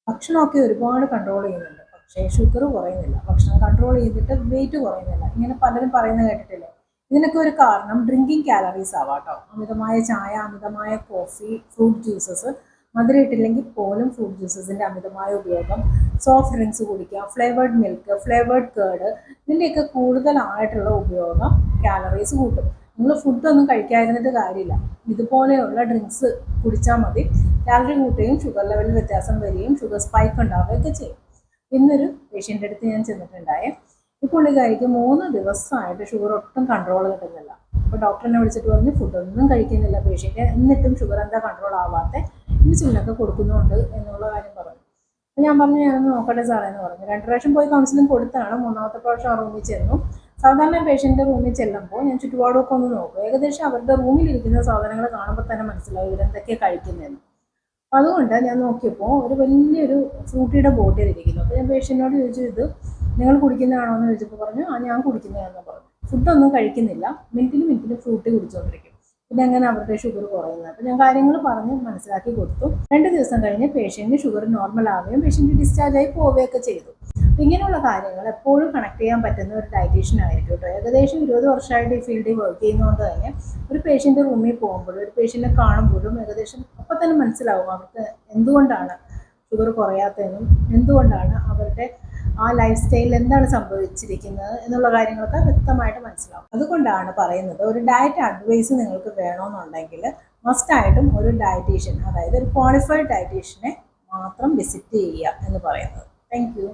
ഭക്ഷണമൊക്കെ ഒരുപാട് കൺട്രോൾ ചെയ്യുന്നുണ്ട്, പക്ഷേ ഷുഗർ കുറയുന്നില്ല. ഭക്ഷണം കൺട്രോൾ ചെയ്തിട്ട് വെയിറ്റ് കുറയുന്നില്ല. ഇങ്ങനെ പലരും പറയുന്നത് കേട്ടിട്ടില്ലേ? ഇതിനൊക്കെ ഒരു കാരണം ഡ്രിങ്കിങ് കാലറീസ് ആവാം കേട്ടോ. അമിതമായ ചായ, അമിതമായ കോഫി, ഫ്രൂട്ട് ജ്യൂസസ്, മധുരം ഇട്ടില്ലെങ്കിൽ പോലും ഫ്രൂട്ട് ജ്യൂസസിൻ്റെ അമിതമായ ഉപയോഗം, സോഫ്റ്റ് ഡ്രിങ്ക്സ് കുടിക്കുക, ഫ്ലേവേർഡ് മിൽക്ക്, ഫ്ലേവേർഡ് കേർഡ്, ഇതിൻ്റെയൊക്കെ കൂടുതലായിട്ടുള്ള ഉപയോഗം കാലറീസ് കൂട്ടും. നിങ്ങൾ ഫുഡൊന്നും കഴിക്കാതിരുന്നിട്ട് കാര്യമില്ല, ഇതുപോലെയുള്ള ഡ്രിങ്ക്സ് കുടിച്ചാൽ മതി. കാലറി കൂട്ടുകയും ഷുഗർ ലെവലിൽ വ്യത്യാസം വരികയും ഷുഗർ സ്പൈക്ക് ഉണ്ടാവുകയൊക്കെ ചെയ്യും. ഇന്നൊരു പേഷ്യൻ്റെ അടുത്ത് ഞാൻ ചെന്നിട്ടുണ്ടായേ. ഈ പുള്ളിക്കാരിക്ക് 3 ദിവസമായിട്ട് ഷുഗർ ഒട്ടും കൺട്രോൾ കിട്ടുന്നില്ല. അപ്പോൾ ഡോക്ടറിനെ വിളിച്ചിട്ട് പറഞ്ഞു ഫുഡൊന്നും കഴിക്കുന്നില്ല പേഷ്യൻ്റ്, എന്നിട്ടും ഷുഗർ എന്താ കൺട്രോൾ ആവാത്ത, ഇൻസുലിനൊക്കെ കൊടുക്കുന്നുണ്ട് എന്നുള്ള കാര്യം പറഞ്ഞു. അപ്പോൾ ഞാൻ പറഞ്ഞു ഞാനൊന്ന് നോക്കട്ടെ സാറേ എന്ന് പറഞ്ഞു. 2 പ്രാവശ്യം പോയി കൗൺസിലിംഗ് കൊടുത്താണ്. 3ാമത്തെ പ്രാവശ്യം ആ റൂമിൽ ചെന്നു. സാധാരണ പേഷ്യൻ്റെ റൂമിൽ ചെല്ലുമ്പോൾ ഞാൻ ചുറ്റുപാടൊക്കെ ഒന്ന് നോക്കും. ഏകദേശം അവരുടെ റൂമിലിരിക്കുന്ന സാധനങ്ങൾ കാണുമ്പോൾ തന്നെ മനസ്സിലാവും ഇവരെന്തൊക്കെയാണ് കഴിക്കുന്നതെന്ന്. അതുകൊണ്ട് ഞാൻ നോക്കിയപ്പോൾ ഒരു വലിയൊരു ഫ്രൂട്ടിയുടെ ബോട്ടിൽ ഇരിക്കുന്നു. അപ്പോൾ ഞാൻ പേഷ്യൻറ്റിനോട് ചോദിച്ചു ഇത് നിങ്ങൾ കുടിക്കുന്നതാണോ എന്ന് ചോദിച്ചപ്പോൾ പറഞ്ഞു ആ ഞാൻ കുടിക്കുന്നതാണെന്ന് പറഞ്ഞു. ഫുഡൊന്നും കഴിക്കുന്നില്ല, മിനിറ്റിന് ഫ്രൂട്ടി കുടിച്ചുകൊണ്ടിരിക്കും. പിന്നെ എങ്ങനെ അവരുടെ ഷുഗർ കുറയുന്നത്? അപ്പോൾ ഞാൻ കാര്യങ്ങൾ പറഞ്ഞ് മനസ്സിലാക്കി കൊടുത്തു. 2 ദിവസം കഴിഞ്ഞ് പേഷ്യൻറ്റിന് ഷുഗർ നോർമൽ ആവുകയും പേഷ്യൻറ്റ് ഡിസ്ചാർജായി പോവുകയൊക്കെ ചെയ്തു. അപ്പോൾ ഇങ്ങനെയുള്ള കാര്യങ്ങൾ എപ്പോഴും കണക്ട് ചെയ്യാൻ പറ്റുന്ന ഒരു ഡയറ്റീഷ്യൻ ആയിരിക്കും കേട്ടോ. ഏകദേശം 20 വർഷമായിട്ട് ഈ ഫീൽഡിൽ വർക്ക് ചെയ്യുന്നതുകൊണ്ട് തന്നെ ഒരു പേഷ്യൻ്റെ റൂമിൽ പോകുമ്പോഴും ഒരു പേഷ്യൻറ്റിനെ കാണുമ്പോഴും ഏകദേശം അപ്പം തന്നെ മനസ്സിലാവും അവർക്ക് എന്തുകൊണ്ടാണ് ഷുഗർ കുറയാത്തതെന്നും എന്തുകൊണ്ടാണ് അവരുടെ ആ ലൈഫ് സ്റ്റൈലിൽ എന്താണ് സംഭവിച്ചിരിക്കുന്നത് എന്നുള്ള കാര്യങ്ങളൊക്കെ വ്യക്തമായിട്ട് മനസ്സിലാവും. അതുകൊണ്ടാണ് പറയുന്നത് ഒരു ഡയറ്റ് അഡ്വൈസ് നിങ്ങൾക്ക് വേണമെന്നുണ്ടെങ്കിൽ മസ്റ്റായിട്ടും ഒരു ഡയറ്റീഷ്യൻ, അതായത് ഒരു ക്വാളിഫൈഡ് ഡയറ്റീഷ്യനെ മാത്രം വിസിറ്റ് ചെയ്യുക എന്ന് പറയുന്നത്. Thank you.